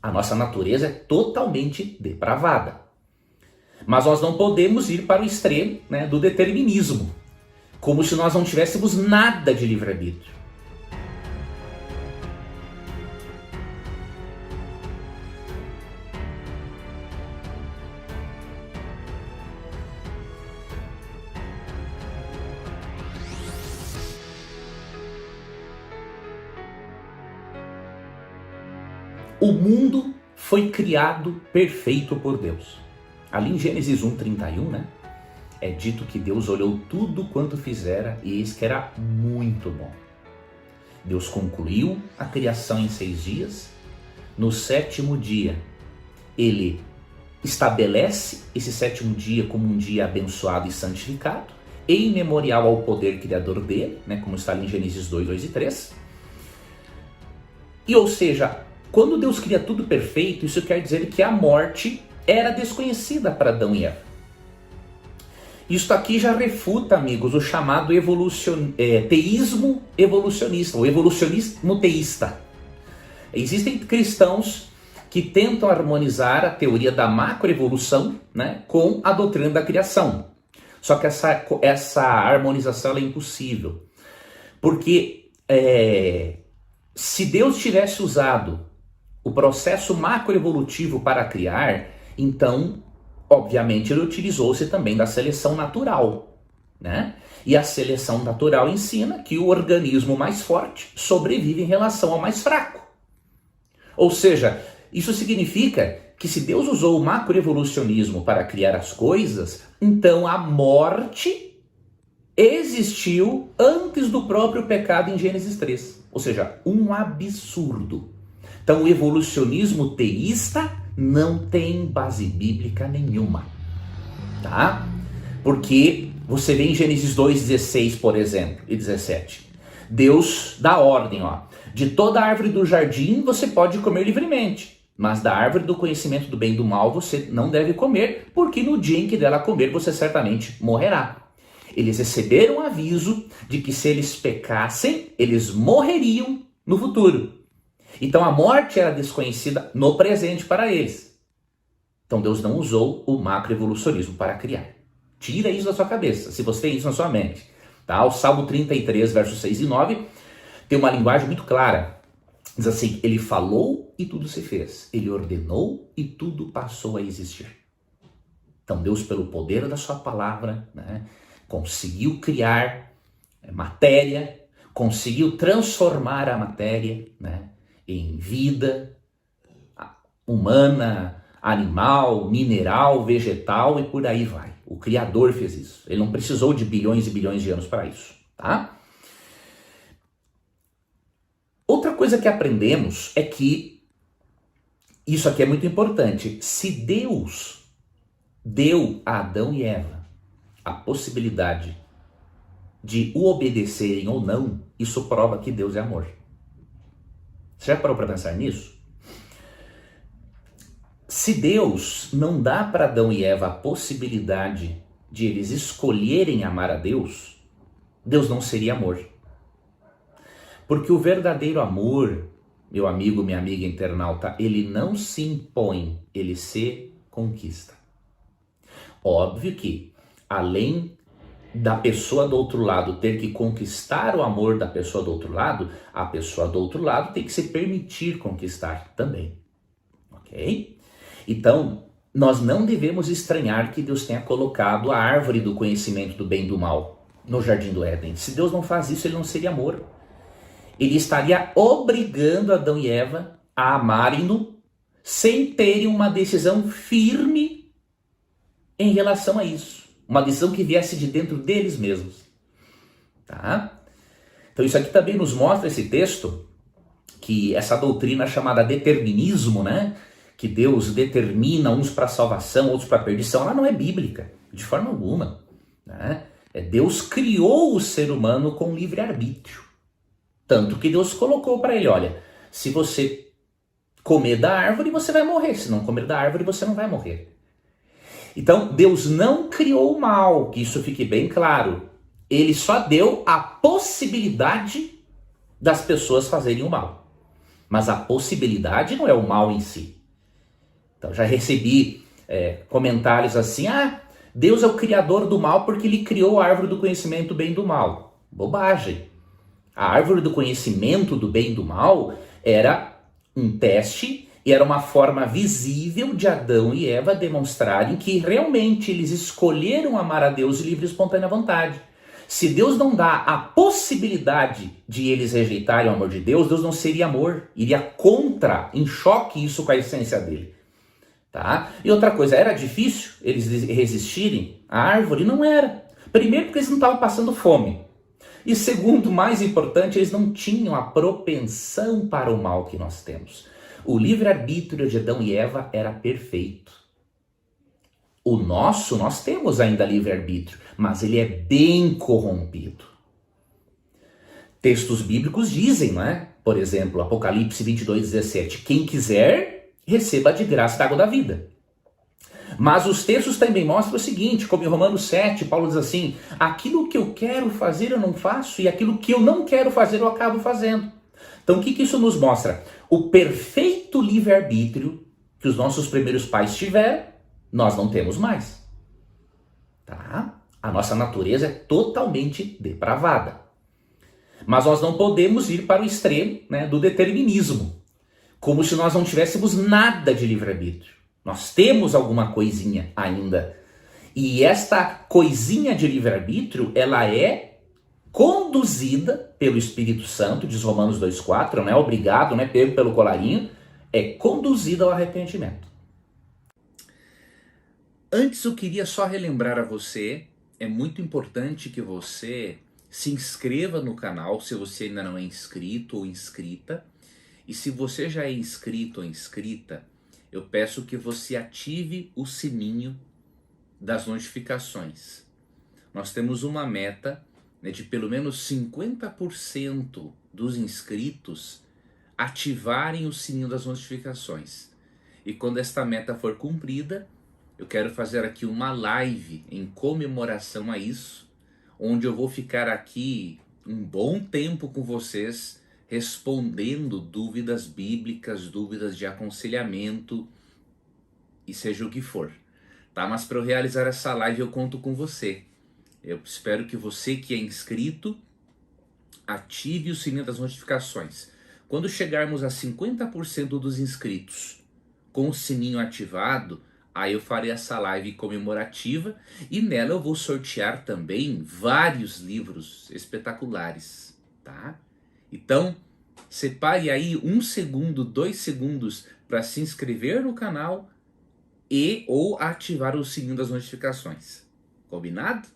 A nossa natureza é totalmente depravada. Mas nós não podemos ir para o extremo, né, do determinismo, como se nós não tivéssemos nada de livre-arbítrio. O mundo foi criado perfeito por Deus. Ali em Gênesis 1:31, né, é dito que Deus olhou tudo quanto fizera e eis que era muito bom. Deus concluiu a criação em 6 dias. No 7º dia, ele estabelece esse 7º dia como um dia abençoado e santificado, em memorial ao poder criador dele, né, como está ali em Gênesis 2 e 3. E ou seja, quando Deus cria tudo perfeito, isso quer dizer que a morte era desconhecida para Adão e Eva. Isso aqui já refuta, amigos, o chamado teísmo evolucionista, o evolucionismo teísta. Existem cristãos que tentam harmonizar a teoria da macroevolução, né, com a doutrina da criação. Só que essa harmonização é impossível. Porque se Deus tivesse usado o processo macroevolutivo para criar, então, obviamente, ele utilizou-se também da seleção natural, né? E a seleção natural ensina que o organismo mais forte sobrevive em relação ao mais fraco. Ou seja, isso significa que se Deus usou o macroevolucionismo para criar as coisas, então a morte existiu antes do próprio pecado em Gênesis 3. Ou seja, um absurdo. Então o evolucionismo teísta não tem base bíblica nenhuma, tá? Porque você vê em Gênesis 2:16, por exemplo, e 17. Deus dá ordem, ó. De toda árvore do jardim você pode comer livremente, mas da árvore do conhecimento do bem e do mal você não deve comer, porque no dia em que dela comer você certamente morrerá. Eles receberam aviso de que se eles pecassem, eles morreriam no futuro. Então a morte era desconhecida no presente para eles. Então Deus não usou o macroevolucionismo para criar. Tira isso da sua cabeça, se você tem isso na sua mente. Tá? O Salmo 33, versos 6 e 9, tem uma linguagem muito clara. Diz assim: ele falou e tudo se fez. Ele ordenou e tudo passou a existir. Então Deus, pelo poder da sua palavra, né, conseguiu criar matéria, conseguiu transformar a matéria, né, em vida humana, animal, mineral, vegetal e por aí vai. O Criador fez isso. Ele não precisou de bilhões e bilhões de anos para isso, tá? Outra coisa que aprendemos é que, isso aqui é muito importante, se Deus deu a Adão e Eva a possibilidade de o obedecerem ou não, isso prova que Deus é amor. Você já parou para pensar nisso? Se Deus não dá para Adão e Eva a possibilidade de eles escolherem amar a Deus, Deus não seria amor. Porque o verdadeiro amor, meu amigo, minha amiga internauta, ele não se impõe, ele se conquista. Óbvio que, além da pessoa do outro lado ter que conquistar o amor da pessoa do outro lado, a pessoa do outro lado tem que se permitir conquistar também. Ok? Então, nós não devemos estranhar que Deus tenha colocado a árvore do conhecimento do bem e do mal no Jardim do Éden. Se Deus não faz isso, ele não seria amor. Ele estaria obrigando Adão e Eva a amarem-no sem terem uma decisão firme em relação a isso. Uma decisão que viesse de dentro deles mesmos. Tá? Então isso aqui também nos mostra, esse texto, que essa doutrina chamada determinismo, né? Que Deus determina uns para salvação, outros para perdição, ela não é bíblica, de forma alguma. Né? Deus criou o ser humano com livre-arbítrio. Tanto que Deus colocou para ele, olha, se você comer da árvore, você vai morrer. Se não comer da árvore, você não vai morrer. Então, Deus não criou o mal, que isso fique bem claro. Ele só deu a possibilidade das pessoas fazerem o mal. mas a possibilidade não é o mal em si. Então já recebi comentários assim, Deus é o criador do mal porque ele criou a árvore do conhecimento do bem e do mal. Bobagem. A árvore do conhecimento do bem e do mal era um teste e era uma forma visível de Adão e Eva demonstrarem que realmente eles escolheram amar a Deus de livre e espontânea vontade. Se Deus não dá a possibilidade de eles rejeitarem o amor de Deus, Deus não seria amor, iria contra, em choque isso com a essência dele. Tá? E outra coisa, era difícil eles resistirem à árvore? Não era. Primeiro porque eles não estavam passando fome. E segundo, mais importante, eles não tinham a propensão para o mal que nós temos. O livre-arbítrio de Adão e Eva era perfeito. Nós temos ainda livre-arbítrio, mas ele é bem corrompido. Textos bíblicos dizem, não é? Por exemplo, Apocalipse 22:17, quem quiser, receba de graça da água da vida. Mas os textos também mostram o seguinte, como em Romanos 7, Paulo diz assim, aquilo que eu quero fazer eu não faço, e aquilo que eu não quero fazer eu acabo fazendo. Então o que isso nos mostra? O perfeito livre-arbítrio que os nossos primeiros pais tiveram, nós não temos mais. Tá? A nossa natureza é totalmente depravada. Mas nós não podemos ir para o extremo, né, do determinismo, como se nós não tivéssemos nada de livre-arbítrio. Nós temos alguma coisinha ainda. E esta coisinha de livre-arbítrio, ela é conduzida pelo Espírito Santo, diz Romanos 2,4, não é obrigado, não é pego pelo colarinho, é conduzida ao arrependimento. Antes eu queria só relembrar a você, é muito importante que você se inscreva no canal, se você ainda não é inscrito ou inscrita. E se você já é inscrito ou inscrita, eu peço que você ative o sininho das notificações. Nós temos uma meta, né, de pelo menos 50% dos inscritos ativarem o sininho das notificações. E quando esta meta for cumprida, eu quero fazer aqui uma live em comemoração a isso, onde eu vou ficar aqui um bom tempo com vocês, respondendo dúvidas bíblicas, dúvidas de aconselhamento e seja o que for, tá? Mas para eu realizar essa live eu conto com você. Eu espero que você que é inscrito ative o sininho das notificações. Quando chegarmos a 50% dos inscritos com o sininho ativado, aí eu farei essa live comemorativa e nela eu vou sortear também vários livros espetaculares, tá? Então, separe aí 1 segundo, 2 segundos para se inscrever no canal e ou ativar o sininho das notificações. Combinado?